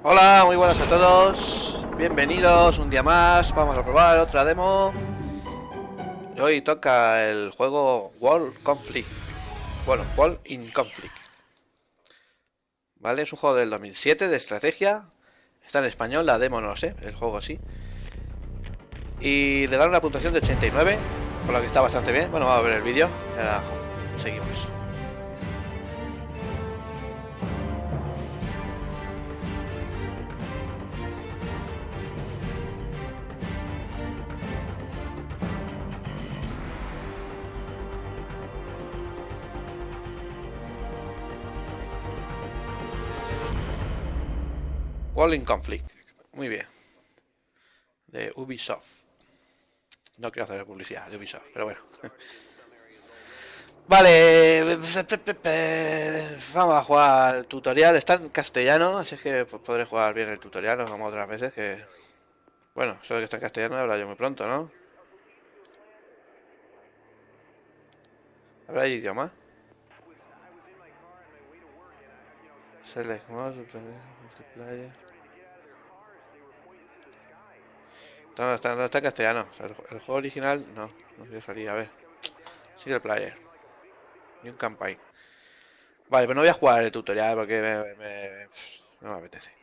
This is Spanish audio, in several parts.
Hola, muy buenas a todos. Bienvenidos un día más. Vamos a probar otra demo. Hoy toca el juego World Conflict. Bueno, World in Conflict. ¿Vale? Es un juego del 2007 de estrategia. Está en español, la demo no lo sé, el juego sí. Y le dan una puntuación de 89, por lo que está bastante bien. Bueno, vamos a ver el vídeo. Ya seguimos. World in Conflict. Muy bien. De Ubisoft. No quiero hacer publicidad de Ubisoft, pero bueno. Vale, vamos a jugar el tutorial. Está en castellano, así es que podré jugar bien el tutorial, no como otras veces que... Bueno, solo que está en castellano habla yo muy pronto, ¿no? ¿Habrá idioma? Select mode, multiplayer... No está en castellano. O sea, el juego original no quiero salir, a ver. Single player. New campaign. Vale, pero no voy a jugar el tutorial porque no me apetece.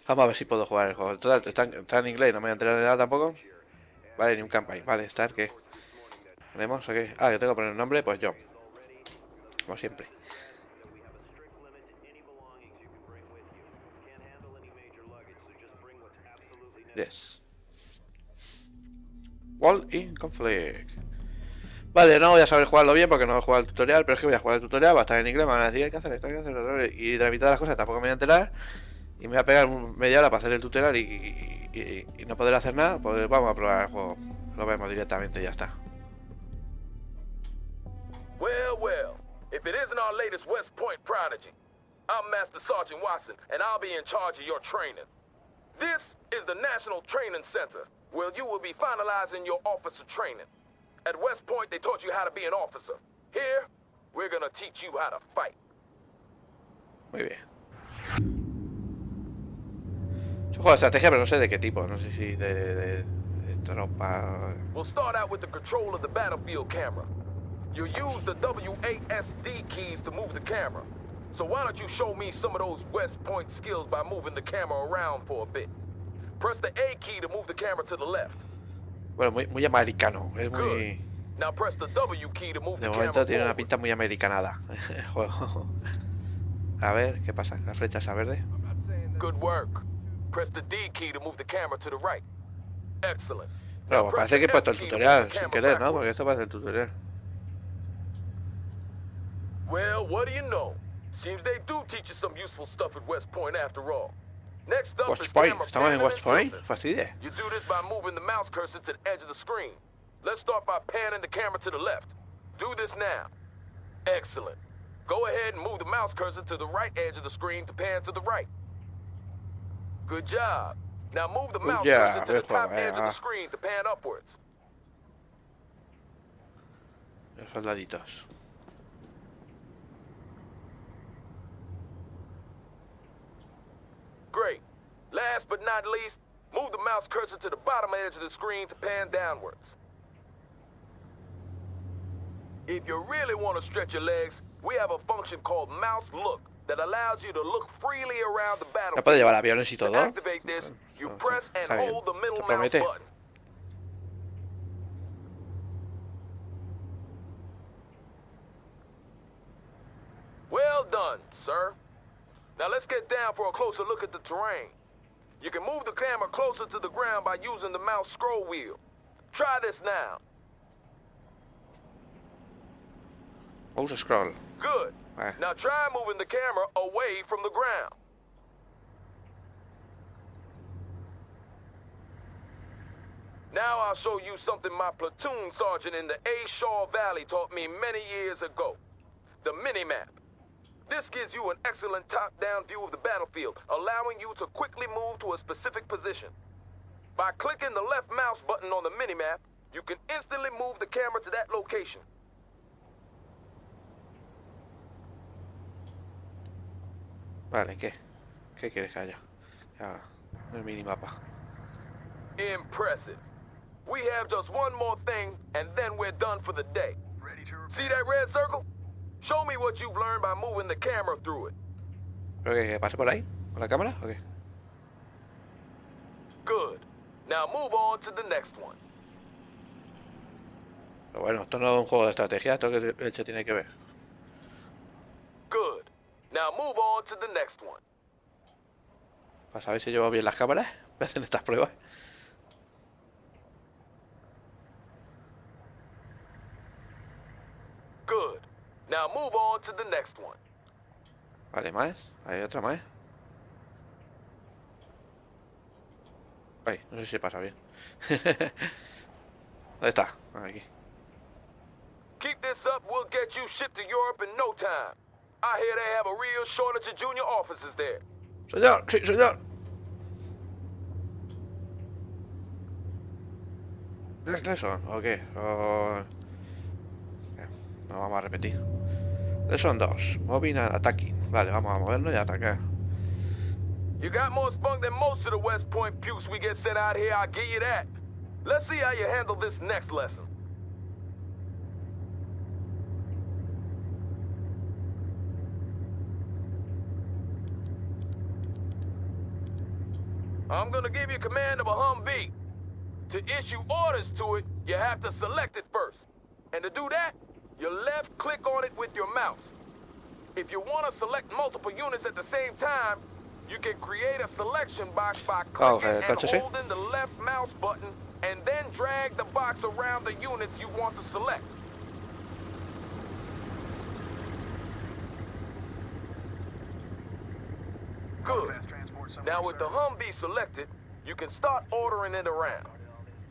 Vamos a ver si puedo jugar el juego. Total, está en inglés, no me voy a enterar de nada tampoco. Vale, New campaign. Vale, estar que... ¿Tenemos aquí? Ah, yo tengo que poner el nombre, pues yo. Como siempre. Yes. Wall in conflict. Vale, no voy a saber jugarlo bien porque no voy a jugar el tutorial, pero es que voy a jugar el tutorial, va a estar en inglés, me van a decir hay que hacer esto, hay que hacer esto, y de la mitad de las cosas tampoco me voy a enterar, y me voy a pegar media hora para hacer el tutorial y no poder hacer nada, pues vamos a probar el juego. Lo vemos directamente y ya está. Well, well, if it isn't our latest West Point prodigy, I'm Master Sergeant Watson, and I'll be in charge of your training. This is the National Training Center, where you will be finalizing your officer training. At West Point, they taught you how to be an officer. Here, we're gonna teach you how to fight. Muy bien. Es un juego de estrategia, pero no sé de qué tipo, no sé si de tropa... We'll start out with the control of the battlefield camera. You use the WASD keys to move the camera. So why don't you show me some of those West Point skills by moving the camera around for a bit. Press the A key to move the camera to the left. Bueno, muy americano, es Good. muy... Now press the W key to move De the momento camera tiene una forward. pinta muy americanada el juego. A ver, ¿qué pasa? La flecha esa verde. Good work. Press the D key to move the camera to the right. Excellent. Bueno, Now pues press parece que he the puesto F el key to move the tutorial sin camera querer, ¿no? backwards. Porque esto parece el tutorial. Well, what do you know? Seems they do teach you some useful stuff at West Point after all. Next up West is Point, camera estamos en panning West and Point, tilting. fastidie. You do this by moving the mouse cursor to the edge of the screen. Let's start by panning the camera to the left. Do this now. Excellent. Go ahead and move the mouse cursor to the right edge of the screen to pan to the right. Good job. Now move the mouse cursor to the top edge of the screen to pan upwards. Los soldaditos. Great. Last but not least, move the mouse cursor to the bottom edge of the screen to pan downwards. If you really want to stretch your legs, we have a function called mouse look that allows you to look freely around the ¿Me puedo battlefield. llevar aviones y To todo? activate this, you press and Está bien. hold the middle Se mouse promete. button. Well done, sir. Now let's get down for a closer look at the terrain. You can move the camera closer to the ground by using the mouse scroll wheel. Try this now. Mouse scroll. Good. Vale. Now try moving the camera away from the ground. Now I'll show you something my platoon sergeant in the A. Shaw Valley taught me many years ago. The mini-map. This gives you an excellent top-down view of the battlefield, allowing you to quickly move to a specific position. By clicking the left mouse button on the mini-map, you can instantly move the camera to that location. Vale, ¿qué? ¿Qué quieres que haya? Ah, el minimapa. Impressive. We have just one more thing, and then we're done for the day. See that red circle? Show me what you've learned by moving the camera through it. ¿Pero que pase por ahí? ¿Con la cámara? ¿O qué? Good. Now move on to the next one. Pero bueno, esto no es un juego de estrategia, esto que se tiene que ver. Good. Now move on to the next one. Para saber si llevo bien las cámaras, me hacen estas pruebas. Good. Now move on to the next one. Vale, más. Hay otra más. Ay, no sé si pasa bien. ¿Dónde está? Aquí. Keep this up, we'll get you shipped to Europe in no time. I hear they have a real shortage of junior officers there. Señor, sí, señor. ¿Es eso? ¿O qué? No, vamos a repetir. Son dos. Moving and attacking. Vale, vamos a movernos y atacar. You got more spunk than most of the West Point pukes we get sent out here, I'll give you that. Let's see how you handle this next lesson. I'm gonna give you command of a Humvee. To issue orders to it, you have to select it first. And to do that, you left click on it with your mouse. If you want to select multiple units at the same time, you can create a selection box by clicking and holding the left mouse button and then drag the box around the units you want to select. Good. Now with the Humvee selected, you can start ordering it around.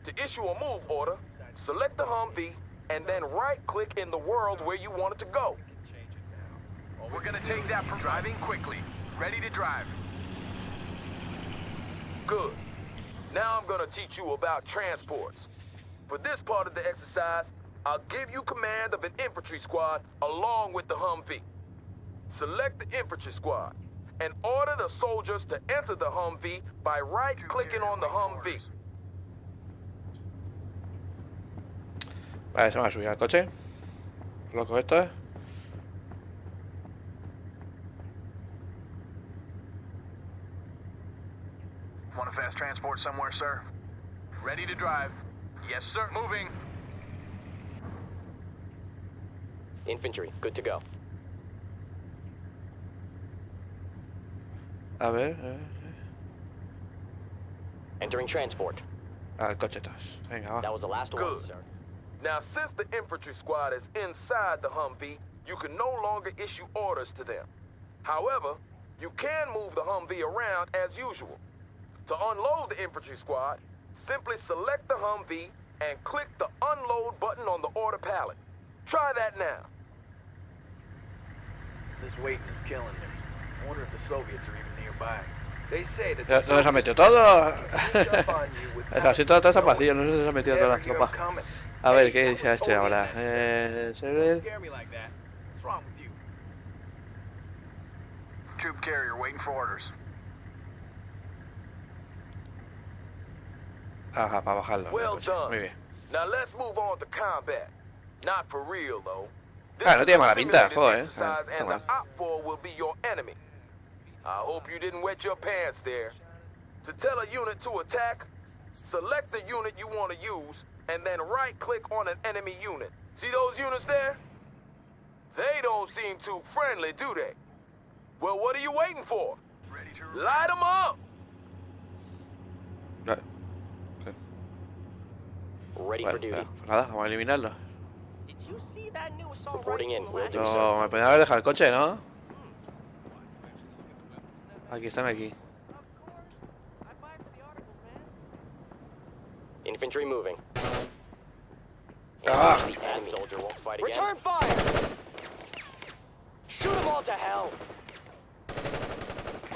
To issue a move order, select the Humvee and then right-click in the world where you want it to go. We're gonna take that from driving quickly. Ready to drive. Good. Now I'm gonna teach you about transports. For this part of the exercise, I'll give you command of an infantry squad along with the Humvee. Select the infantry squad and order the soldiers to enter the Humvee by right-clicking on the Humvee. Vale, se me va a subir al coche. Loco esto. Want a fast transport somewhere, sir? Ready to drive. Yes, sir. Moving. Infantry, good to go. A ver. Entering transport. Al coche todos. Venga, va. That was the last one, Good. sir. Now, since the infantry squad is inside the Humvee, you can no longer issue orders to them. However, you can move the Humvee around as usual. To unload the infantry squad, simply select the Humvee and click the unload button on the order pallet. Try that now. This waiting is killing me. I wonder if the Soviets are even nearby. They say that ¿Dónde se ha metido todo? El asiento de atrás está vacío, no sé si se ha metido todas las tropas. A ver, ¿qué dice este ahora? Troop carrier waiting for orders. Ajá, para bajarlo. Well Muy done. bien. Now let's move on to combat. Not for real, though. Ah, no tiene mala pinta, This is a joder. simulated exercise, Está and the mal. op will be your enemy. I hope you didn't wet your pants there. To tell a unit to attack, select the unit you want to use, and then right-click on an enemy unit. See those units there? They don't seem too friendly, do they? Well, what are you waiting for? Light them up! Vale. Ready for Bueno, duty. pues nada, vamos a eliminarlo. Did you see that new assault Reporting rifle in. from Will last do, year? No, me podían haber dejado el coche, ¿no? Aquí están aquí. Of course. I buy for the articles, man. Infantry moving. Ah. The enemy soldier won't fight again. Return fire! Shoot them all to hell!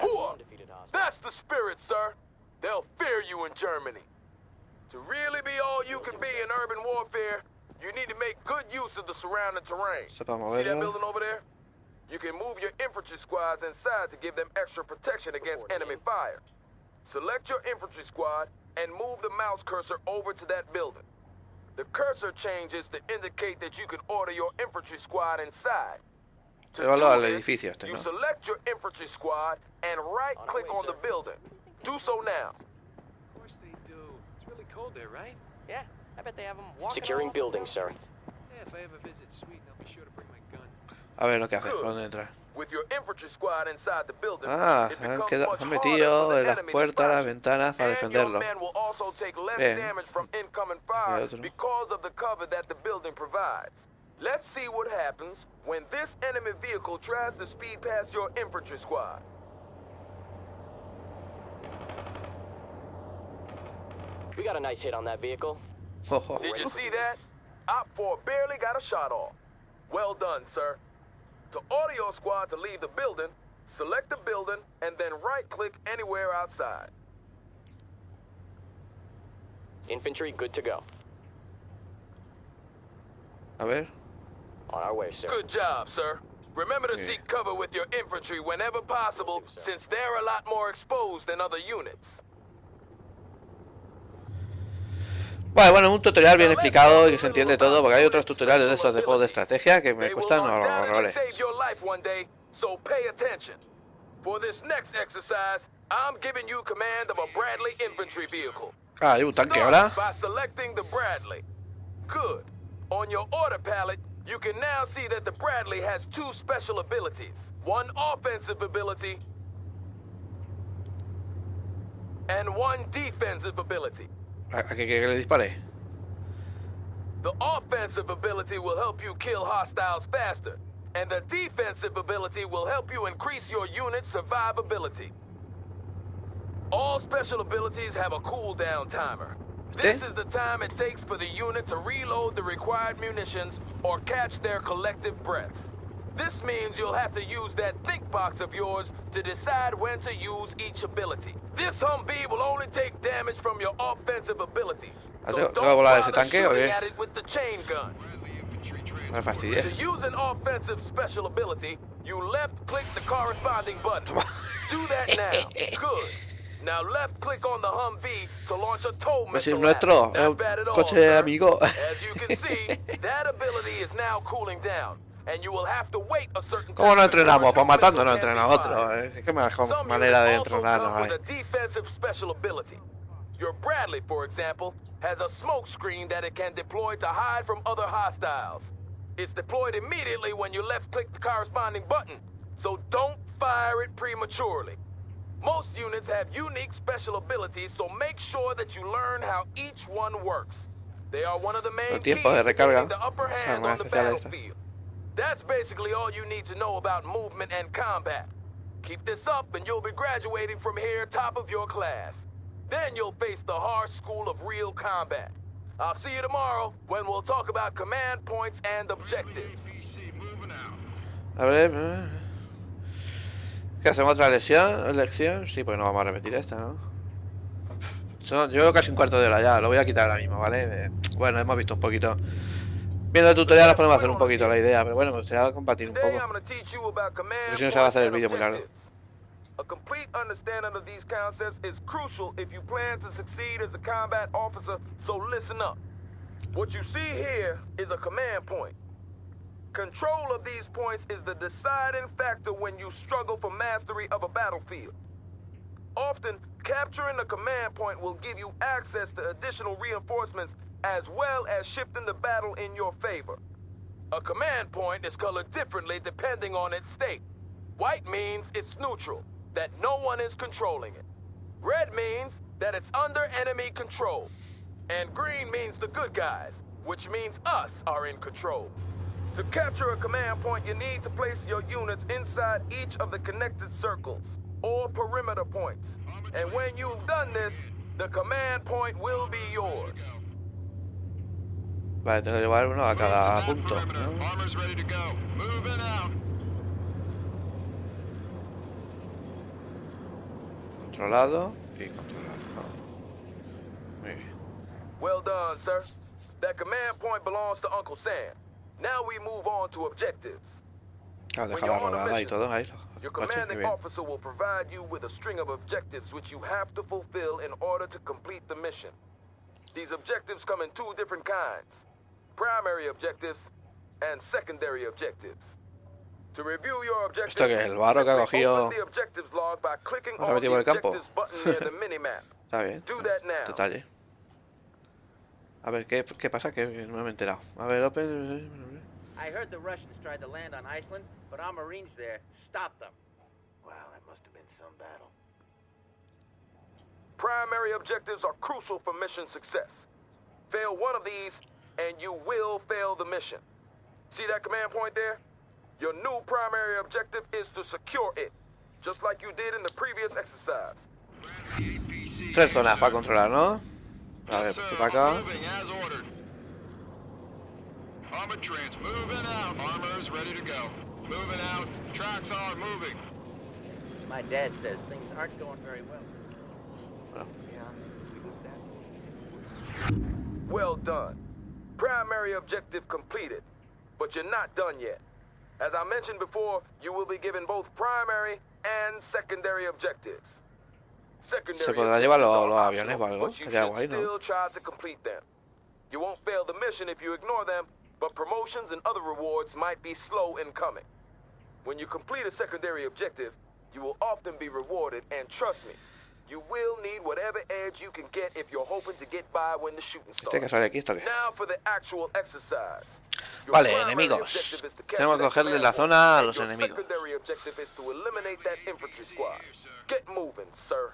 Whoa. Defeated hostile. That's the spirit, sir. They'll fear you in Germany. To really be all you can be in urban warfare, you need to make good use of the surrounding terrain. Sepa See that moverlo. building over there? You can move your infantry squads inside to give them extra protection against enemy fire. Select your infantry squad and move the mouse cursor over to that building. The cursor changes to indicate that you can order your infantry squad inside. To Llévalo al do this, edificio este, you ¿no? select your infantry squad and right-click on the building. Do so now. Of course they do. It's really cold there, right? Yeah, I bet they have them walking Securing all up and buildings, down sir. the streets. Yeah, if I ever visit Sweden, I'll be sure to bring my gun. A ver lo que haces, por dónde entrar. With your infantry squad inside the building, Ah, it han becomes much han harder metido for the en las enemy to puertas, las spot you. ventanas para And your defenderlo. men will also take less Bien. damage from incoming Y fire otro. because of the cover that the building provides. Let's see what happens when this enemy vehicle tries to speed past your infantry squad. We got a nice hit on that vehicle. Did you see that? Op 4 barely got a shot off. Well done, sir. To order your squad to leave the building, select the building and then right-click anywhere outside. Infantry, good to go. A ver. On our way, sir. Good job, sir. Remember to Yeah. seek cover with your infantry whenever possible, since they're a lot more exposed than other units. Bueno, un tutorial bien explicado y que se entiende todo, porque hay otros tutoriales de estos de juegos de estrategia que me They will cuestan undoubtedly horrores. save your life one day, so pay attention. For this next exercise, I'm giving you command of a Bradley infantry vehicle. Ah, hay un tanque Start ahora. by selecting the Bradley. Good. On your order palette, you can now see that the Bradley has two special abilities. One offensive ability and one defensive ability. ¿A qué quiere que le dispare? The offensive ability will help you kill hostiles faster, and the defensive ability will help you increase your unit's survivability. All special abilities have a cooldown timer. This is the time it takes for the unit to reload the required munitions or catch their collective breaths. This means you'll have to use that think box of yours to decide when to use each ability. This Humvee will only take damage from your offensive ability, so ¿Tengo que don't volar ese bother tanque o shooting qué? at it with the chain gun. No me fastidies. To use an offensive special ability, you left-click the corresponding button. Do that now. Good. Now left-click on the Humvee to launch a tow Pues es missile at nuestro, it. es un Not bad at all, coche sir. amigo. As you can see, that ability is now cooling down, and you will have to wait a certain ¿Cómo time no before entrenamos? a Pues new matando missile no can entrena be otro. fired. Es que mejor Some manera de units also entrenar no come hay. with a defensive special ability. Your Bradley, for example, has a smoke screen that it can deploy to hide from other hostiles. It's deployed immediately when you left-click the corresponding button, so don't fire it prematurely. Most units have unique special abilities, so make sure that you learn how each one works. They are one of the main El keys tiempo de to recarga. getting the upper Esa hand arma on the especial esta. battlefield. That's basically all you need to know about movement and combat. Keep this up and you'll be graduating from here top of your class. Then you'll face the harsh school of real combat. I'll see you tomorrow when we'll talk about command points and objectives. A ver. ¿Qué hacemos? ¿Otra lección? Sí, pues no vamos a repetir esta, ¿no? Llevo casi un cuarto de hora ya, lo voy a quitar ahora mismo, ¿vale? Bueno, hemos visto un poquito. Viendo el tutorial nos podemos hacer un poquito la idea, pero bueno, me gustaría compartir un Today poco. I'm going to teach you about command Porque si no se va a hacer el points vídeo and muy largo. objectives. A complete understanding of these concepts is crucial if you plan to succeed as a combat officer, so listen up. What you see here is a command point. Control of these points is the deciding factor when you struggle for mastery of a battlefield. Often, capturing a command point will give you access to additional reinforcements as well as shifting the battle in your favor. A command point is colored differently depending on its state. White means it's neutral, that no one is controlling it. Red means that it's under enemy control. And green means the good guys, which means us are in control. To capture a command point, you need to place your units inside each of the connected circles, or perimeter points. And when you've done this, the command point will be yours. Vale, tengo que llevar uno a cada punto, ¿no? Armor's ready to go. Moving out. Controlado y controlado, ¿no? Muy bien. Well done, sir. That command point belongs to Uncle Sam. Now we move on to objectives. Ah, deja la rodada y todo, ahí, ok. Your Macho, qué commanding bien. officer will provide you with a string of objectives which you have to fulfill in order to complete the mission. These objectives come in two different kinds: primary objectives and secondary objectives. To review your objectives, Esto que el barro que ha simply cogido open the objectives log by clicking nos ha on metido the por el campo. objectives button near the minimap. Está bien. Do that now. Detalle. A ver, ¿qué pasa? Que no me he enterado. A ver, open. I heard the Russians tried to land on Iceland, but our Marines there stopped them. Wow, that must have been some battle. Primary objectives are crucial for mission success. Fail one of these, and you will fail the mission. See that command point there? Your new primary objective is to secure it, just like you did in the previous exercise. 3 zonas para controlar, ¿no? A ver, pues tú para acá. Armored trains moving out. Armor's ready to go. Moving out. Tracks are moving. My dad says things aren't going very well. Bueno, Well done. Primary objective completed, but you're not done yet. As I mentioned before, you will be given both primary and secondary objectives. Secondary ¿se podrá llevar objectives los are aviones o optional, algo? but you Estaría should guay, ¿no? still try to complete them. You won't fail the mission if you ignore them, but promotions and other rewards might be slow in coming. When you complete a secondary objective, you will often be rewarded, and trust me, you will need whatever edge you can get if you're hoping to get by when the shooting ¿este que starts. sale aquí? ¿Esto qué? Now for the actual exercise. Your Vale, primary enemigos. objective is to capture Tenemos que that cogerle command la point, zona a and los your enemigos. secondary objective is to eliminate that infantry squad. Get moving, sir.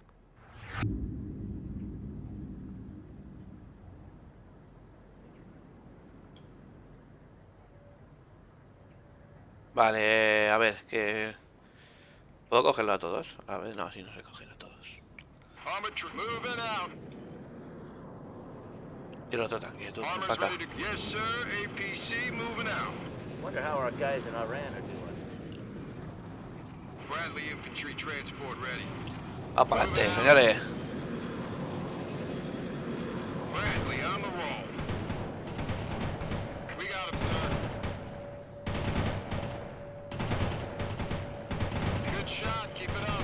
Vale, a ver, que... ¿puedo cogerlo a todos? A ver, no, así no se cogen a todos. Armored train moving out. Y el otro tanque, tú, ven Armor's para acá. ready to... Yes, sir. APC moving out. Wonder how our guys in Iran are doing. Bradley infantry transport ready. ¡Ah, para adelante, señores! Bradley on the roll. We got him, sir. Good shot. Keep it up.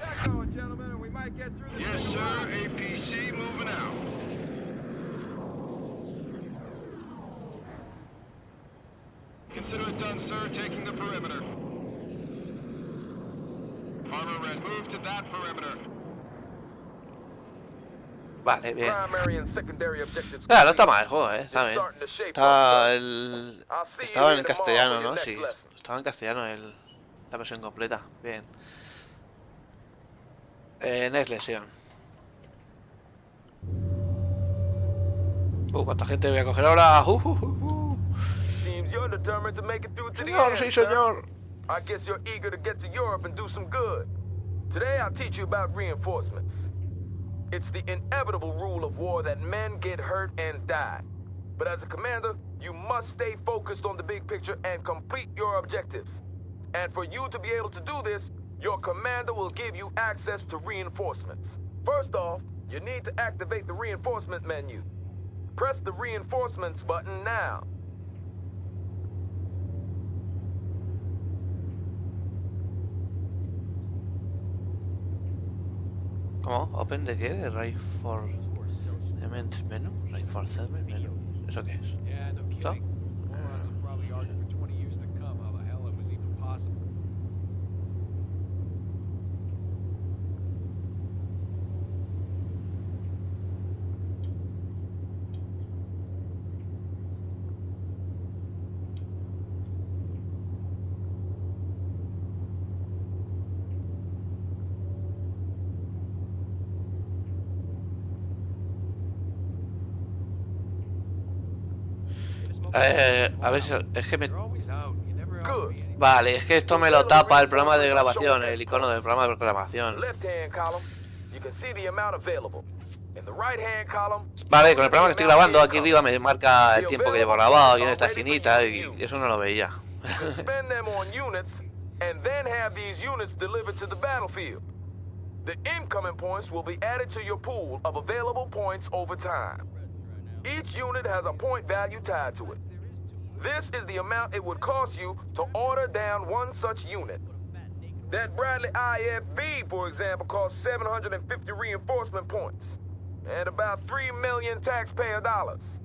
That going, gentlemen, and we might get through Yes, sir. APC moving out. Consider it done, sir. Taking the perimeter. Armor red, move to that perimeter. Vale, bien. Primary and secondary objectives. Ah, no está complete. mal el juego, It's está bien. starting to shape Está up. el... I'll see you Estaba here en tomorrow castellano, for your ¿no? next Sí, lesson. estaba en castellano la versión completa. Bien. Next lesson. ¿Cuánta gente voy a coger ahora? Seems you're determined to make it through to the Señor, end, sí, sir. señor. I guess you're eager to get to Europe and do some good. Today I'll teach you about reinforcements. It's the inevitable rule of war that men get hurt and die. But as a commander, you must stay focused on the big picture and complete your objectives. And for you to be able to do this, your commander will give you access to reinforcements. First off, you need to activate the reinforcement menu. Press the reinforcements button now. ¿Cómo? ¿Open de qué? ¿De Reinforcement Menu? ¿Reinforcement Menu? ¿Eso qué es? Yeah, no ¿Esto? kidding. Morons will probably argue for 20 years to come how the hell it was even possible. A ver si... Es que me... You're always out. You never Good. help me. Vale, es que esto me lo tapa el programa de grabación, el icono del programa de grabación. Left-hand column, you can see the amount available. In the right-hand column, Vale, con el programa que estoy grabando aquí arriba me marca el tiempo que llevo grabado y en esta esquinita y eso no lo veía. you can spend them on units and then have these units delivered to the battlefield. The incoming points will be added to your pool of available points over time. Each unit has a point value tied to it. This is the amount it would cost you to order down one such unit. That Bradley IFV, for example, costs 750 reinforcement points and about 3 million taxpayer dollars.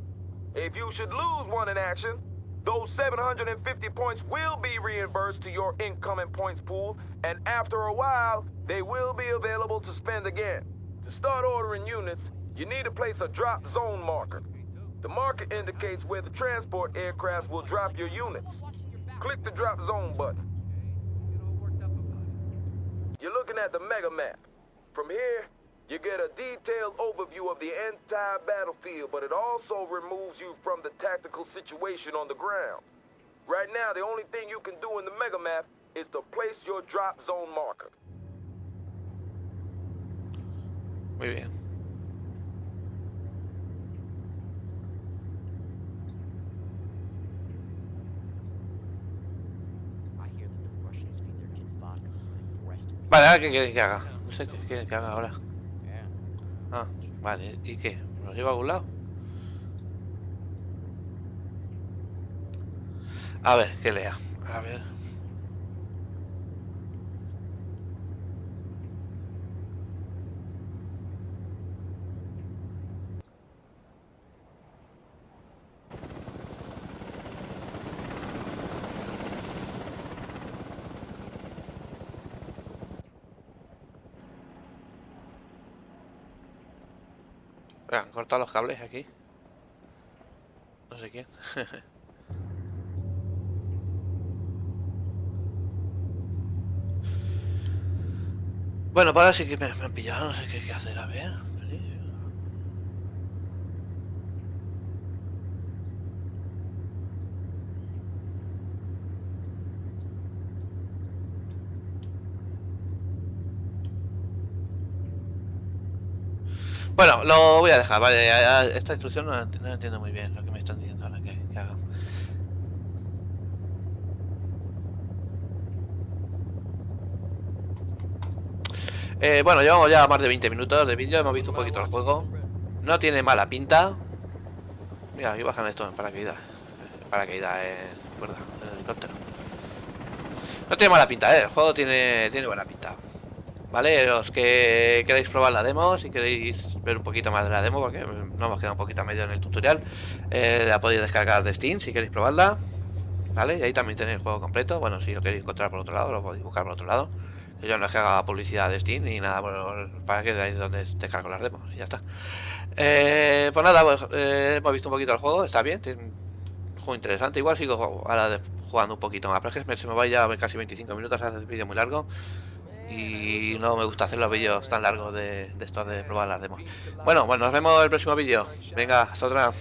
If you should lose one in action, those 750 points will be reimbursed to your incoming points pool, and after a while, they will be available to spend again. To start ordering units, you need to place a drop zone marker. The marker indicates where the transport aircraft will drop your units. Click the drop zone button. You're looking at the mega map. From here, you get a detailed overview of the entire battlefield, but it also removes you from the tactical situation on the ground. Right now, the only thing you can do in the mega map is to place your drop zone marker. Muy bien. Vale, ahora qué quieres que haga. No sé qué quieres que haga ahora. Ah, vale, ¿y qué? ¿Nos lleva a algún lado? A ver, que lea. A ver. Han cortado los cables aquí. No sé quién. Bueno, para ahora sí que me han pillado. No sé qué hacer. A ver. Bueno, lo voy a dejar, vale. Esta instrucción no la entiendo muy bien lo que me están diciendo ahora que haga. Bueno, llevamos ya más de 20 minutos de vídeo, hemos visto un poquito el juego. No tiene mala pinta. Mira, aquí bajan esto en paracaídas. Paracaídas, cuerda, el helicóptero. No tiene mala pinta, el juego tiene buena pinta. Vale, los que queréis probar la demo, si queréis ver un poquito más de la demo, porque no hemos quedado un poquito a medio en el tutorial, la podéis descargar de Steam si queréis probarla. Vale, y ahí también tenéis el juego completo. Bueno, si lo queréis encontrar por otro lado, lo podéis buscar por otro lado. Yo no es que haga publicidad de Steam ni nada, para que veáis dónde descargo las demos y ya está. Pues nada, pues, hemos visto un poquito el juego, está bien, tiene un juego interesante. Igual sigo ahora jugando un poquito más, pero es que se me va ya casi 25 minutos, hace el vídeo muy largo. Y no me gusta hacer los vídeos tan largos de estos de probar las demos. Bueno, pues nos vemos en el próximo vídeo. Venga, hasta otra.